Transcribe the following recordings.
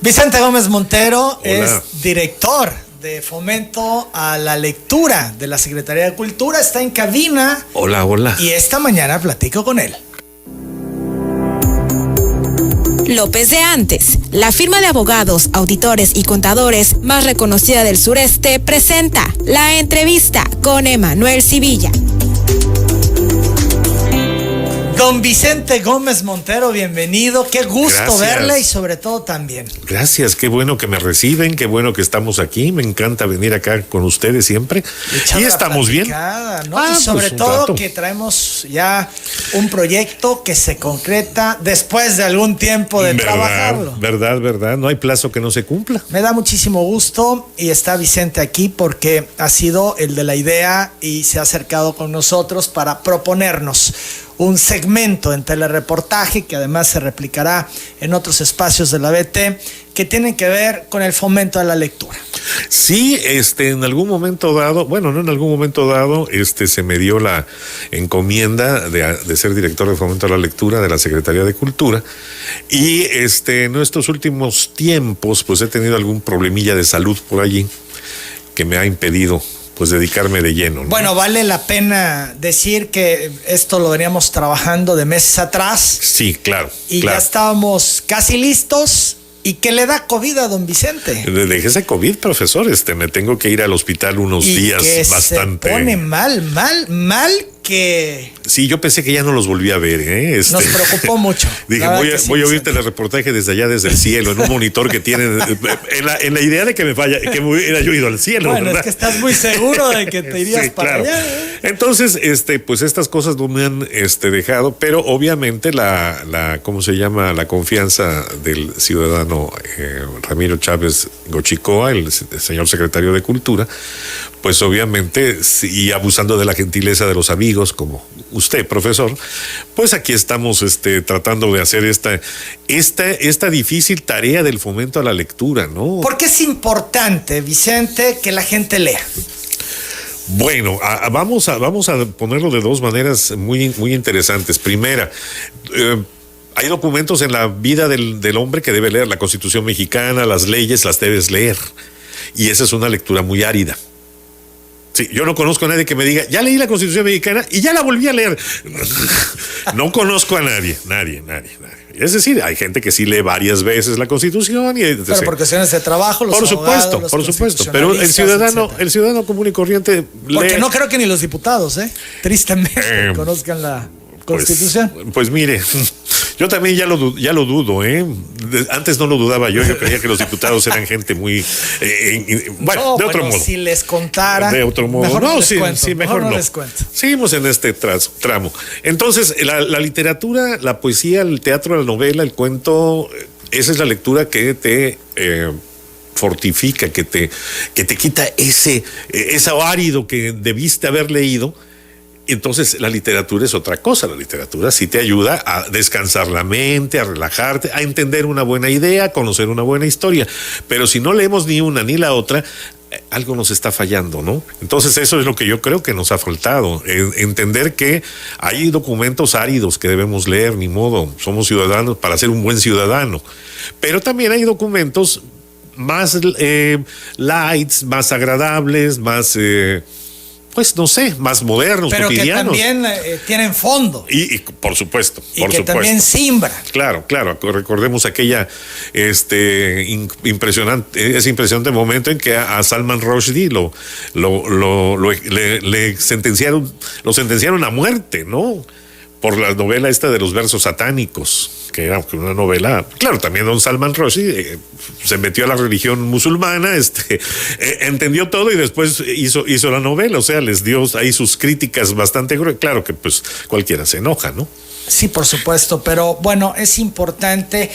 Vicente Gómez Montero. Hola. Es director de Fomento a la Lectura de la Secretaría de Cultura. Está en cabina. Hola, hola. Y esta mañana platico con él. López de Antes, la firma de abogados, auditores y contadores más reconocida del sureste, presenta la entrevista con Emanuel Civilla. Don Vicente Gómez Montero, bienvenido. Qué gusto Gracias. verle y sobre todo también. Gracias, qué bueno que me reciben, qué bueno que estamos aquí. Me encanta venir acá con ustedes siempre. Echar Y la estamos bien. ¿no? Y sobre pues un todo rato. que traemos ya un proyecto que se concreta después de algún tiempo de trabajarlo. Verdad. No hay plazo que no se cumpla. Me da muchísimo gusto y está Vicente aquí porque ha sido el de la idea y se ha acercado con nosotros para proponernos un segmento en telereportaje que además se replicará en otros espacios de la BT que tienen que ver con el fomento de la lectura. Sí, en algún momento dado, bueno, no en algún momento dado, se me dio la encomienda de ser director de Fomento a la Lectura de la Secretaría de Cultura y en estos últimos tiempos pues he tenido algún problemilla de salud por allí que me ha impedido pues dedicarme de lleno, ¿no? Bueno, vale la pena decir que esto lo veníamos trabajando de meses atrás. Sí, claro. Y claro. ya estábamos casi listos. ¿Y qué le da COVID a don Vicente? Déjese COVID, profesor. Me tengo que ir al hospital unos días que bastante. Se pone mal que. Sí, yo pensé que ya no los volví a ver, ¿eh? Nos preocupó mucho. Dije, voy a oírte el reportaje desde allá, desde el cielo, en un monitor que tienen, en la idea de que me falla, que me hubiera yo ido al cielo. Bueno, ¿verdad? es que estás muy seguro de que te irías sí, para claro. allá, ¿eh? Entonces, pues estas cosas no me han dejado, pero obviamente ¿cómo se llama? La confianza del ciudadano Ramiro Chávez Gochicoa, el señor secretario de Cultura, pues obviamente, y abusando de la gentileza de los amigos, como usted, profesor, pues aquí estamos tratando de hacer esta difícil tarea del fomento a la lectura, ¿no? Porque es importante, Vicente, que la gente lea. Bueno, vamos a ponerlo de dos maneras muy, muy interesantes. Primera, hay documentos en la vida del hombre que debe leer. La Constitución mexicana, las leyes, las debes leer. Y esa es una lectura muy árida. Sí, yo no conozco a nadie que me diga, ya leí la Constitución mexicana y ya la volví a leer. No conozco a nadie. Es decir, hay gente que sí lee varias veces la Constitución. Pero por cuestiones de trabajo, los por abogados, supuesto. Pero el ciudadano común y corriente lee. Porque no creo que ni los diputados, tristemente, conozcan la Constitución. Pues mire, yo también ya lo dudo, ¿eh? Antes no lo dudaba yo creía que los diputados eran gente muy bueno, de otro modo. Si les contara. De otro modo. Mejor no, mejor no les cuento. Seguimos en este tramo. Entonces, la literatura, la poesía, el teatro, la novela, el cuento, esa es la lectura que te fortifica, que te quita ese árido que debiste haber leído. Entonces la literatura es otra cosa. La literatura sí te ayuda a descansar la mente, a relajarte, a entender una buena idea, a conocer una buena historia. Pero si no leemos ni una ni la otra, algo nos está fallando, ¿no? Entonces eso es lo que yo creo que nos ha faltado. Entender que hay documentos áridos que debemos leer, ni modo. Somos ciudadanos para ser un buen ciudadano. Pero también hay documentos más lights, más agradables, más... pues no sé, más modernos, pero cotidianos. Que también tienen fondo. Y por supuesto. También simbran. Claro. Recordemos aquella impresionante, ese impresionante momento en que a Salman Rushdie lo sentenciaron a muerte, ¿no? Por la novela esta de los versos satánicos, que era una novela, claro, también don Salman Rushdie se metió a la religión musulmana, entendió todo y después hizo la novela, o sea, les dio ahí sus críticas bastante gruesas. Claro que pues cualquiera se enoja, ¿no? Sí, por supuesto, pero bueno, es importante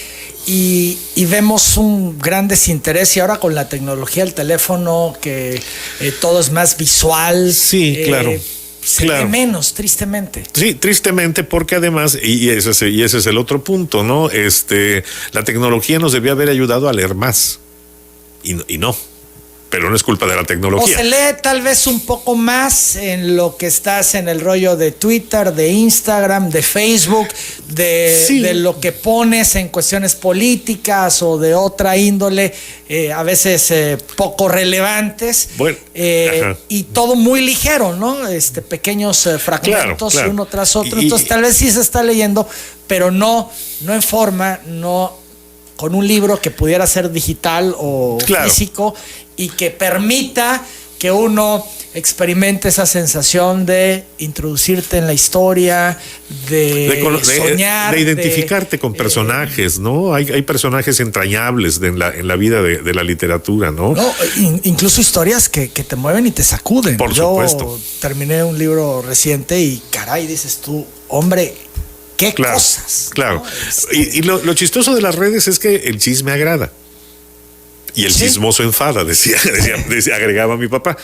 y vemos un gran desinterés y ahora con la tecnología del teléfono que todo es más visual. Sí, claro. Se ve menos, tristemente. Sí, tristemente, porque además, y ese es el otro punto, ¿no? La tecnología nos debió haber ayudado a leer más. Y no. pero no es culpa de la O tecnología. se lee tal vez un poco más en lo que estás en el rollo de Twitter, de Instagram, de Facebook, de lo que pones en cuestiones políticas o de otra índole, a veces poco relevantes, Bueno, y todo muy ligero, ¿no? Pequeños fragmentos, Claro. uno tras otro. Entonces tal vez sí se está leyendo, pero no en forma, no con un libro que pudiera ser digital o físico, y que permita que uno experimente esa sensación de introducirte en la historia, de soñar, de identificarte con personajes, ¿no? Hay personajes entrañables en la vida de la literatura, ¿no? Incluso historias que te mueven y te sacuden. Por Yo supuesto. terminé un libro reciente y caray, dices tú, hombre, qué cosas. Claro. ¿No? Y lo chistoso de las redes es que el chisme agrada. Y el chismoso enfada, decía, agregaba mi papá.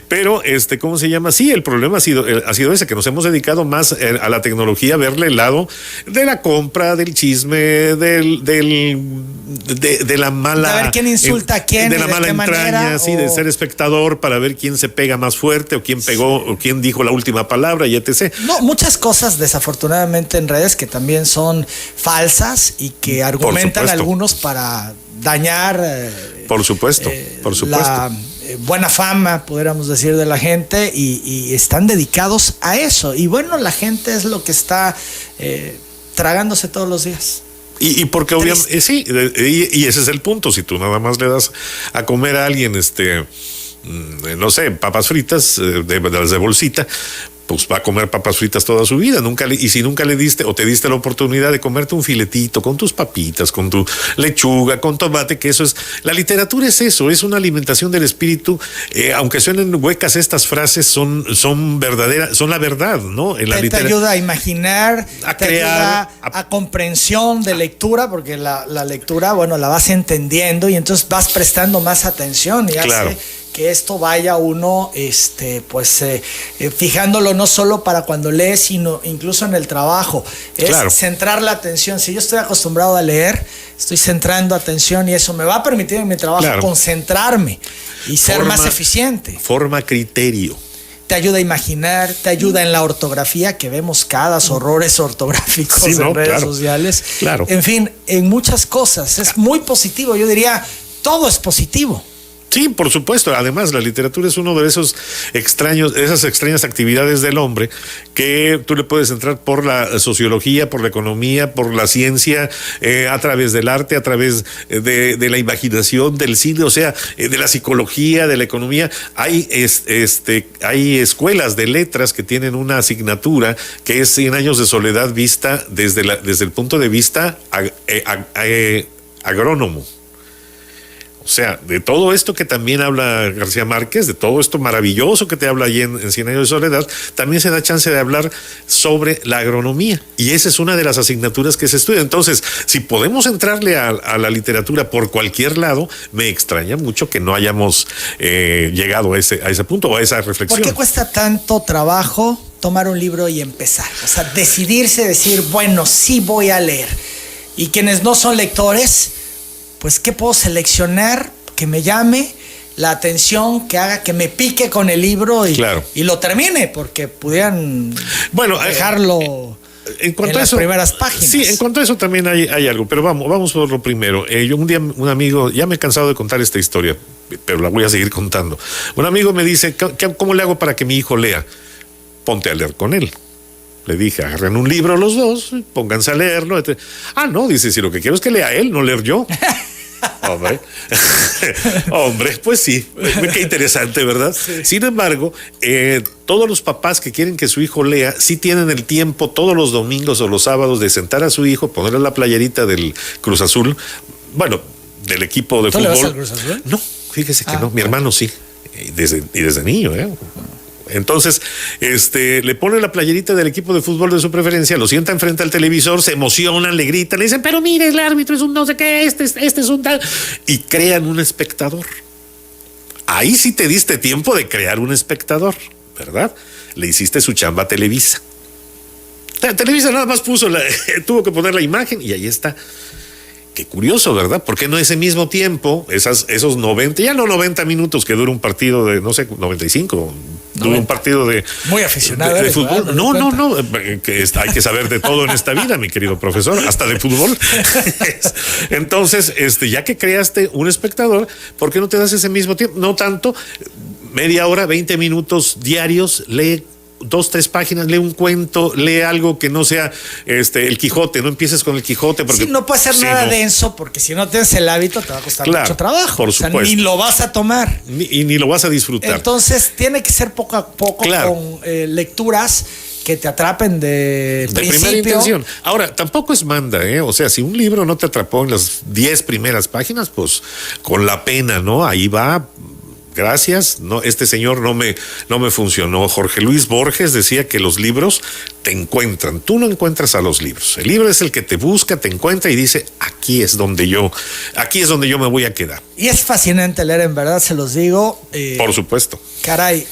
Pero, ¿cómo se llama? Sí, el problema ha sido ese, que nos hemos dedicado más a la tecnología, a verle el lado de la compra, del chisme, de la mala... De ver quién insulta a quién, de la mala entraña, sí, de ser espectador para ver quién se pega más fuerte, o quién pegó, o quién dijo la última palabra, y etc. No, muchas cosas desafortunadamente en redes que también son falsas y que argumentan algunos para dañar por supuesto. La buena fama, podríamos decir, de la gente, y están dedicados a eso. Y bueno, la gente es lo que está tragándose todos los días. Y porque obviamente, sí, y ese es el punto. Si tú nada más le das a comer a alguien, no sé, papas fritas de las de bolsita, pues va a comer papas fritas toda su vida. Y si nunca le diste o te diste la oportunidad de comerte un filetito con tus papitas, con tu lechuga, con tomate, que eso es... La literatura es eso, es una alimentación del espíritu. Aunque suenen huecas estas frases, son verdaderas, son la verdad, ¿no? En te ayuda a imaginar, a te crear, ayuda a comprensión de lectura, porque la lectura, bueno, la vas entendiendo y entonces vas prestando más atención y hace que esto vaya uno, fijándolo no solo para cuando lees, sino incluso en el trabajo. Es centrar la atención. Si yo estoy acostumbrado a leer, estoy centrando atención y eso me va a permitir en mi trabajo concentrarme y ser más eficiente. Forma criterio. Te ayuda a imaginar, te ayuda en la ortografía, que vemos cada horrores ortográficos en redes sociales. Claro. En fin, en muchas cosas. Es muy positivo. Yo diría, todo es positivo. Sí, por supuesto. Además, la literatura es uno de esas extrañas actividades del hombre que tú le puedes entrar por la sociología, por la economía, por la ciencia, a través del arte, a través de la imaginación, del cine, o sea, de la psicología, de la economía. Hay escuelas de letras que tienen una asignatura que es 100 años de soledad vista desde el punto de vista agrónomo. O sea, de todo esto que también habla García Márquez, de todo esto maravilloso que te habla allí en 100 años de soledad, también se da chance de hablar sobre la agronomía. Y esa es una de las asignaturas que se estudia. Entonces, si podemos entrarle a la literatura por cualquier lado, me extraña mucho que no hayamos llegado a ese punto o a esa reflexión. ¿Por qué cuesta tanto trabajo tomar un libro y empezar? O sea, decidirse, decir, bueno, sí voy a leer. Y quienes no son lectores, pues, ¿qué puedo seleccionar que me llame la atención, que haga que me pique con el libro y lo termine? Porque pudieran dejarlo en las primeras páginas. Sí, en cuanto a eso también hay algo, pero vamos por lo primero. Yo un día, un amigo, ya me he cansado de contar esta historia, pero la voy a seguir contando. Un amigo me dice, ¿cómo le hago para que mi hijo lea? Ponte a leer con él. Le dije, agarren un libro los dos, pónganse a leerlo. No, dice, si lo que quiero es que lea él, no leer yo. Hombre, pues sí, qué interesante, ¿verdad? Sí. Sin embargo, todos los papás que quieren que su hijo lea, sí tienen el tiempo todos los domingos o los sábados de sentar a su hijo, ponerle la playerita del Cruz Azul, bueno, del equipo de fútbol. ¿Tú le vas al Cruz Azul? No, fíjese que no, mi hermano sí, y desde niño, Entonces, le pone la playerita del equipo de fútbol de su preferencia, lo sienta enfrente al televisor, se emocionan, le gritan, le dicen, pero mire, el árbitro es un no sé qué, este es un tal, y crean un espectador. Ahí sí te diste tiempo de crear un espectador, ¿verdad? Le hiciste su chamba a Televisa. Televisa nada más tuvo que poner la imagen y ahí está. qué curioso, ¿verdad? ¿Por qué no ese mismo tiempo, esos 90, ya no 90 minutos que dura un partido de, no sé, 95, dura un partido de... Muy aficionado de fútbol. ¿verdad? No, que hay que saber de todo en esta vida, mi querido profesor, hasta de fútbol. Entonces, ya que creaste un espectador, ¿por qué no te das ese mismo tiempo? No tanto, media hora, 20 minutos diarios, lee 2, 3 páginas, lee un cuento, lee algo que no sea el Quijote, no empieces con el Quijote. Porque, sí, no puede ser nada denso, porque si no tienes el hábito te va a costar mucho trabajo. Por supuesto. Ni lo vas a tomar. Ni lo vas a disfrutar. Entonces tiene que ser poco a poco con lecturas que te atrapen de primera intención. Ahora, tampoco es manda, ¿eh? O sea, si un libro no te atrapó en las 10 primeras páginas, pues con la pena, ¿no? Ahí va. Gracias, no, este señor no me funcionó. Jorge Luis Borges decía que los libros te encuentran, tú no encuentras a los libros. El libro es el que te busca, te encuentra y dice, aquí es donde yo me voy a quedar. Y es fascinante leer, en verdad, se los digo. Por supuesto. Caray.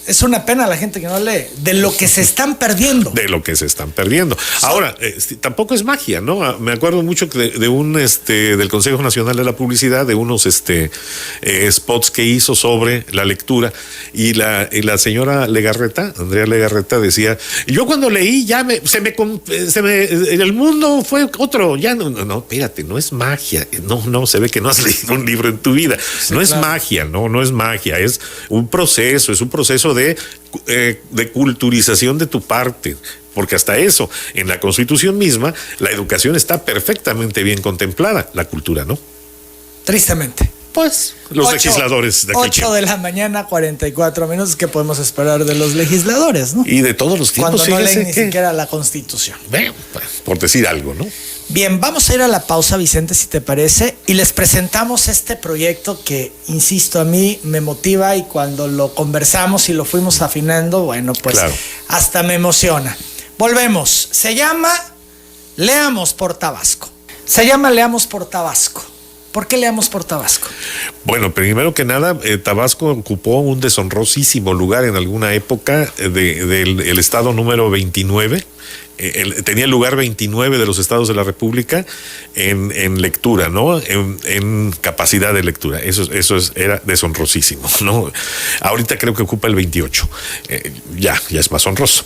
Es una pena la gente que no lee, de lo que se están perdiendo. De lo que se están perdiendo. Ahora, tampoco es magia, ¿no? Me acuerdo mucho de un del Consejo Nacional de la Publicidad, de unos spots que hizo sobre la lectura, y la señora Legarreta, Andrea Legarreta, decía, yo cuando leí ya el mundo fue otro, ya no, espérate, no es magia, no, se ve que no has leído un libro en tu vida, sí, no es magia, no es magia, es un proceso de culturización de tu parte, porque hasta eso, en la Constitución misma, la educación está perfectamente bien contemplada, la cultura, ¿no? Tristemente. Pues, los legisladores de aquí. 8 de la mañana, 44 minutos, ¿qué podemos esperar de los legisladores, no? Y de todos los tiempos. Cuando no leen ni siquiera la Constitución. Bueno, por decir algo, ¿no? Bien, vamos a ir a la pausa, Vicente, si te parece, y les presentamos este proyecto que, insisto, a mí me motiva, y cuando lo conversamos y lo fuimos afinando, bueno, pues hasta me emociona. Volvemos. Se llama Leamos por Tabasco. ¿Por qué leamos por Tabasco? Bueno, primero que nada, Tabasco ocupó un deshonrosísimo lugar en alguna época del estado número 29. Tenía el lugar 29 de los estados de la República en lectura, ¿no? En capacidad de lectura. Eso era deshonrosísimo, ¿no? Ahorita creo que ocupa el 28. Ya es más honroso.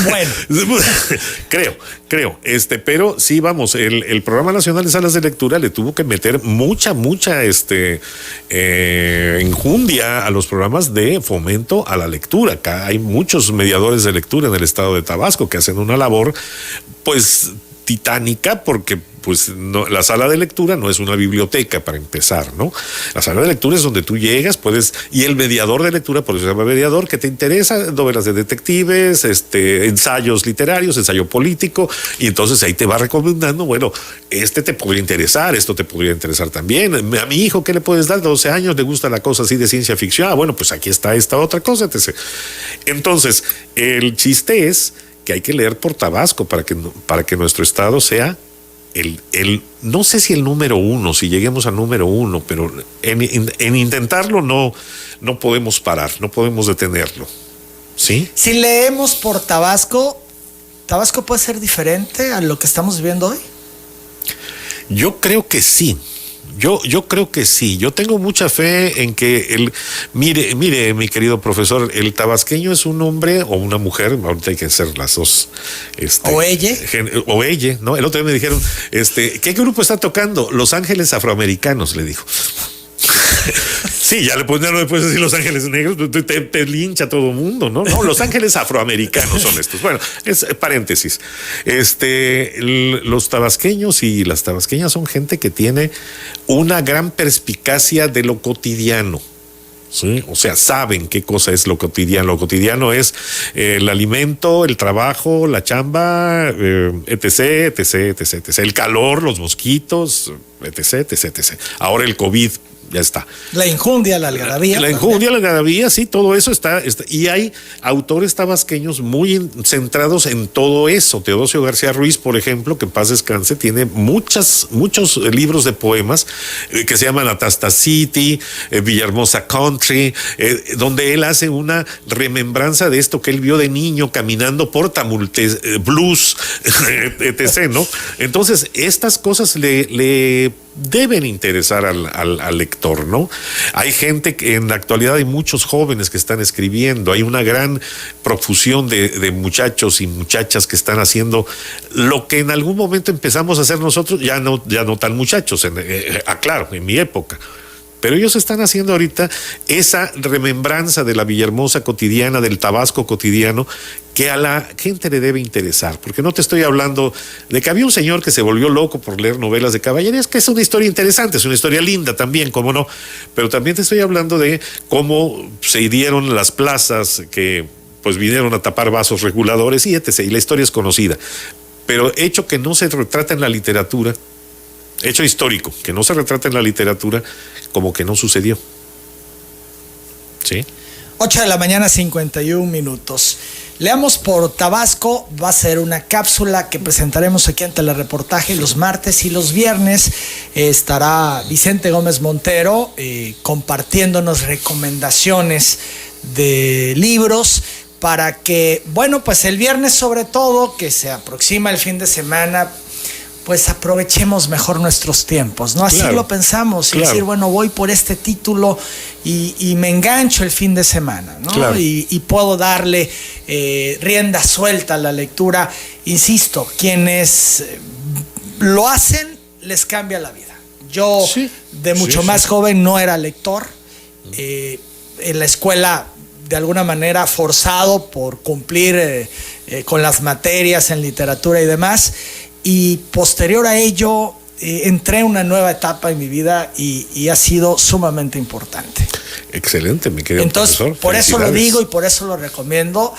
Bueno. creo. Pero sí, vamos, el Programa Nacional de Salas de Lectura le tuvo que meter mucha enjundia a los programas de fomento a la lectura. Acá hay muchos mediadores de lectura en el estado de Tabasco que hacen una labor pues titánica, porque pues no, la sala de lectura no es una biblioteca para empezar, ¿no? La sala de lectura es donde tú llegas, y el mediador de lectura, por eso se llama mediador, que te interesa, novelas de detectives, ensayos literarios, ensayo político, y entonces ahí te va recomendando, bueno, te podría interesar, esto te podría interesar también. A mi hijo, ¿qué le puedes dar? 12 años, le gusta la cosa así de ciencia ficción. Bueno, pues aquí está esta otra cosa, etc. Entonces, el chiste es que hay que leer por Tabasco para que nuestro estado sea no sé si el número 1, si lleguemos al número 1, pero en intentarlo no podemos parar, no podemos detenerlo. ¿Sí? Si leemos por Tabasco puede ser diferente a lo que estamos viviendo hoy. Yo creo que sí. Yo creo que sí. Yo tengo mucha fe en que mire, mi querido profesor, el tabasqueño es un hombre o una mujer, ahorita hay que hacer las dos. O ella, ¿no? El otro día me dijeron, ¿qué grupo está tocando? Los Ángeles Afroamericanos, le dijo. Sí, ya no le puedes decir Los Ángeles Negros, te lincha todo el mundo, ¿no? No, Los Ángeles Afroamericanos son estos. Bueno, es paréntesis. Los tabasqueños y las tabasqueñas son gente que tiene una gran perspicacia de lo cotidiano. ¿Sí? O sea, saben qué cosa es lo cotidiano. Lo cotidiano es el alimento, el trabajo, la chamba, etc. El calor, los mosquitos, etc. Ahora el COVID ya está. La injundia, la algarabía. La injundia, la algarabía, sí, todo eso está. Y hay autores tabasqueños muy centrados en todo eso. Teodosio García Ruiz, por ejemplo, que en paz descanse, tiene muchos libros de poemas que se llaman Atastacity, Villahermosa Country, donde él hace una remembranza de esto que él vio de niño caminando por Tamultes, blues, etc., ¿no? Entonces, estas cosas le deben interesar al lector, ¿no? Hay gente que en la actualidad hay muchos jóvenes que están escribiendo, hay una gran profusión de muchachos y muchachas que están haciendo lo que en algún momento empezamos a hacer nosotros, ya no tan muchachos, claro, en mi época. Pero ellos están haciendo ahorita esa remembranza de la Villahermosa cotidiana, del Tabasco cotidiano, que a la gente le debe interesar. Porque no te estoy hablando de que había un señor que se volvió loco por leer novelas de caballerías, que es una historia interesante, es una historia linda también, cómo no. Pero también te estoy hablando de cómo se hirieron las plazas que pues vinieron a tapar vasos reguladores y etc. Y la historia es conocida. Pero hecho que no se retrata en la literatura, hecho histórico, que no se retrata en la literatura, como que no sucedió. ¿Sí? 8 de la mañana, 51 minutos. Leamos por Tabasco, va a ser una cápsula que presentaremos aquí en Telereportaje los martes y los viernes. Estará Vicente Gómez Montero compartiéndonos recomendaciones de libros para que, bueno, pues el viernes sobre todo, que se aproxima el fin de semana, pues aprovechemos mejor nuestros tiempos, ¿no? Así claro, lo pensamos, claro. Y decir, bueno, voy por este título y me engancho el fin de semana, ¿no? Claro. Y puedo darle rienda suelta a la lectura. Insisto, quienes lo hacen, les cambia la vida. Yo, sí, de mucho más joven, no era lector. En la escuela, de alguna manera, forzado por cumplir con las materias en literatura y demás. Y posterior a ello entré en una nueva etapa en mi vida y ha sido sumamente importante. Excelente, mi querido Entonces, profesor. Por eso lo digo y por eso lo recomiendo,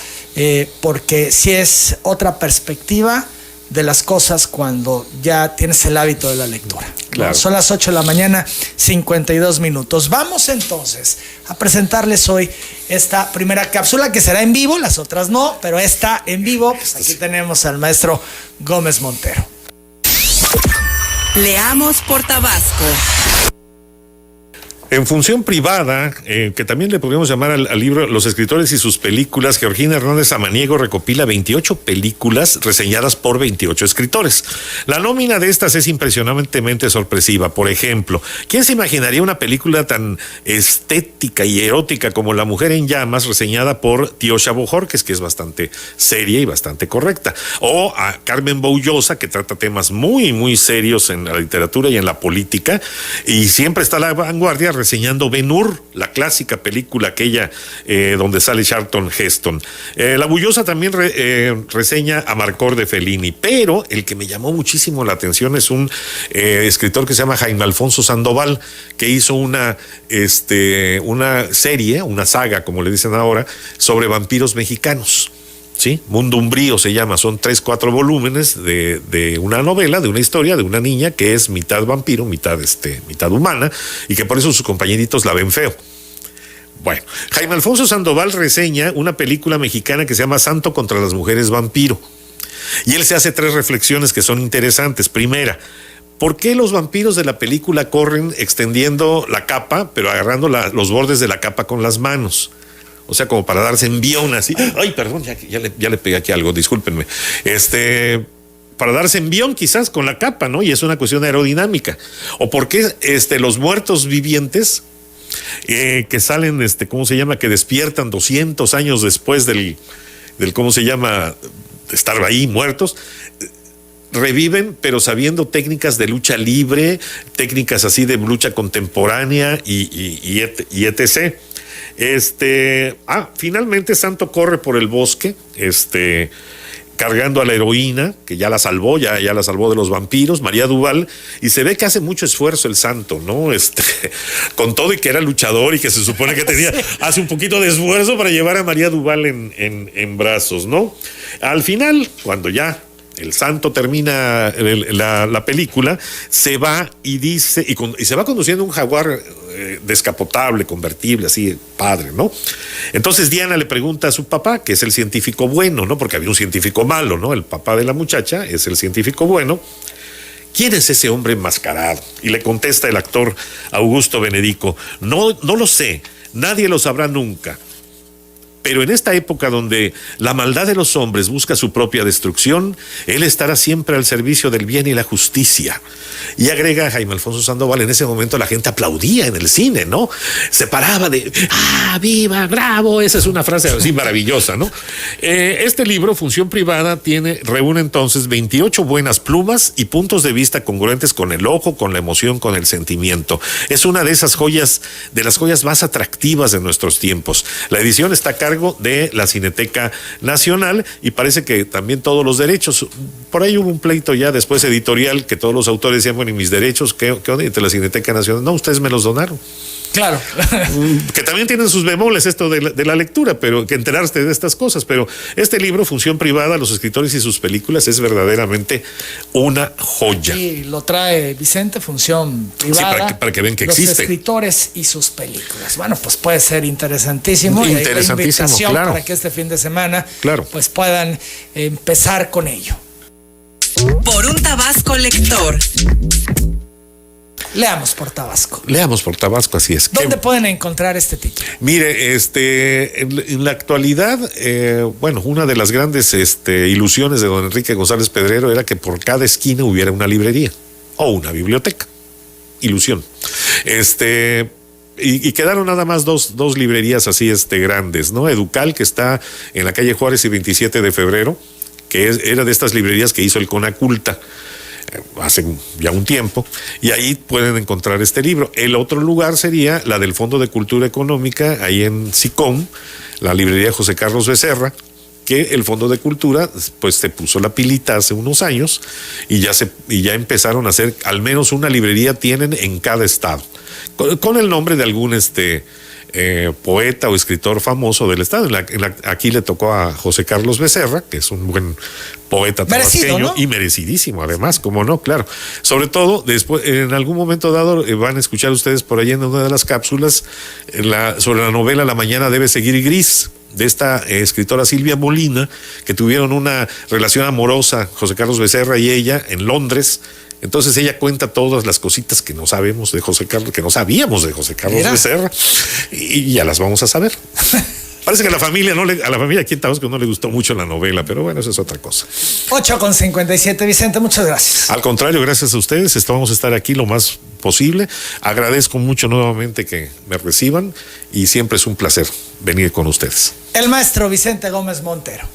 porque sí es otra perspectiva de las cosas cuando ya tienes el hábito de la lectura. Claro. Son las 8 de la mañana, 52 minutos. Vamos entonces a presentarles hoy esta primera cápsula que será en vivo, las otras no, pero esta en vivo. Pues aquí tenemos al maestro Gómez Montero. Leamos por Tabasco. En función privada, que también le podríamos llamar al libro Los escritores y sus películas, Georgina Hernández Samaniego recopila 28 películas reseñadas por 28 escritores. La nómina de estas es impresionantemente sorpresiva. Por ejemplo, ¿quién se imaginaría una película tan estética y erótica como La mujer en llamas, reseñada por Tiosha Bojorquez, que es bastante seria y bastante correcta? O a Carmen Boullosa, que trata temas muy, muy serios en la literatura y en la política, y siempre está a la vanguardia reseñando Ben-Hur, la clásica película aquella donde sale Charlton Heston. La Bullosa también reseña a Marcor de Fellini, pero el que me llamó muchísimo la atención es un escritor que se llama Jaime Alfonso Sandoval, que hizo una serie, una saga, como le dicen ahora, sobre vampiros mexicanos. ¿Sí? Mundo Umbrío se llama, son 3-4 volúmenes de una novela, de una historia de una niña que es mitad vampiro, mitad humana, y que por eso sus compañeritos la ven feo. Bueno, Jaime Alfonso Sandoval reseña una película mexicana que se llama Santo contra las mujeres vampiro, y él se hace 3 reflexiones que son interesantes. Primera, ¿por qué los vampiros de la película corren extendiendo la capa, pero agarrando los bordes de la capa con las manos? O sea, como para darse envión así. Ay, perdón, ya le pegué aquí algo, discúlpenme. Para darse envión quizás con la capa, ¿no? Y es una cuestión aerodinámica. ¿O por qué los muertos vivientes que salen, ¿cómo se llama? Que despiertan 200 años después del ¿cómo se llama? De estar ahí muertos, reviven, pero sabiendo técnicas de lucha libre, técnicas así de lucha contemporánea y etc. Finalmente Santo corre por el bosque, cargando a la heroína, que ya la salvó, ya la salvó de los vampiros, María Duval, y se ve que hace mucho esfuerzo el Santo, ¿no? Con todo y que era luchador y que se supone que hace un poquito de esfuerzo para llevar a María Duval en brazos, ¿no? Al final, cuando ya el santo termina la película, se va y dice, y se va conduciendo un Jaguar descapotable, convertible, así, padre, ¿no? Entonces Diana le pregunta a su papá, que es el científico bueno, ¿no? Porque había un científico malo, ¿no? El papá de la muchacha es el científico bueno. ¿Quién es ese hombre enmascarado? Y le contesta el actor Augusto Benedico, no lo sé, nadie lo sabrá nunca. Pero en esta época donde la maldad de los hombres busca su propia destrucción, él estará siempre al servicio del bien y la justicia. Y agrega Jaime Alfonso Sandoval, en ese momento la gente aplaudía en el cine, ¿no? Se paraba de, viva, bravo, esa es una frase así maravillosa, ¿no? Este libro, Función Privada, reúne entonces 28 buenas plumas y puntos de vista congruentes con el ojo, con la emoción, con el sentimiento. Es una de esas joyas, de las joyas más atractivas de nuestros tiempos. La edición está a cargo de la Cineteca Nacional y parece que también todos los derechos, por ahí hubo un pleito ya después editorial que todos los autores decían, bueno, ¿y mis derechos qué onda? De la Cineteca Nacional, no, ustedes me los donaron. Claro. Que también tienen sus bemoles esto de la lectura, pero que enterarse de estas cosas. Pero este libro, Función Privada, los escritores y sus películas, es verdaderamente una joya. Y lo trae Vicente, Función Privada. Sí, para que vean que los existe. Los escritores y sus películas. Bueno, pues puede ser interesantísimo. Interesantísimo, y hay invitación claro. para que este fin de semana claro. pues puedan empezar con ello. Por un Tabasco lector. Leamos por Tabasco. Leamos por Tabasco, así es. ¿Dónde pueden encontrar este título? Mire, en la actualidad, bueno, una de las grandes ilusiones de don Enrique González Pedrero era que por cada esquina hubiera una librería o una biblioteca. Ilusión. Y quedaron nada más dos librerías así grandes, ¿no? Educal, que está en la calle Juárez y 27 de febrero, que era de estas librerías que hizo el Conaculta hace ya un tiempo, y ahí pueden encontrar este libro. El otro lugar sería la del Fondo de Cultura Económica, ahí en Sicom, la librería José Carlos Becerra, que el Fondo de Cultura pues se puso la pilita hace unos años y ya empezaron a hacer, al menos una librería tienen en cada estado, con el nombre de algún poeta o escritor famoso del estado. Aquí le tocó a José Carlos Becerra, que es un buen poeta tabasqueño, ¿no? Y merecidísimo, además, como no, claro. Sobre todo, después, en algún momento dado, van a escuchar ustedes por ahí en una de las cápsulas sobre la novela La mañana debe seguir gris, de esta escritora Silvia Molina, que tuvieron una relación amorosa, José Carlos Becerra y ella, en Londres. Entonces ella cuenta todas las cositas que no sabemos de José Carlos, que no sabíamos de José Carlos Becerra, y ya las vamos a saber. Parece que a la familia aquí en Tabasco no le gustó mucho la novela, pero bueno, eso es otra cosa. 8:57, Vicente, muchas gracias. Al contrario, gracias a ustedes, vamos a estar aquí lo más posible. Agradezco mucho nuevamente que me reciban y siempre es un placer venir con ustedes. El maestro Vicente Gómez Montero.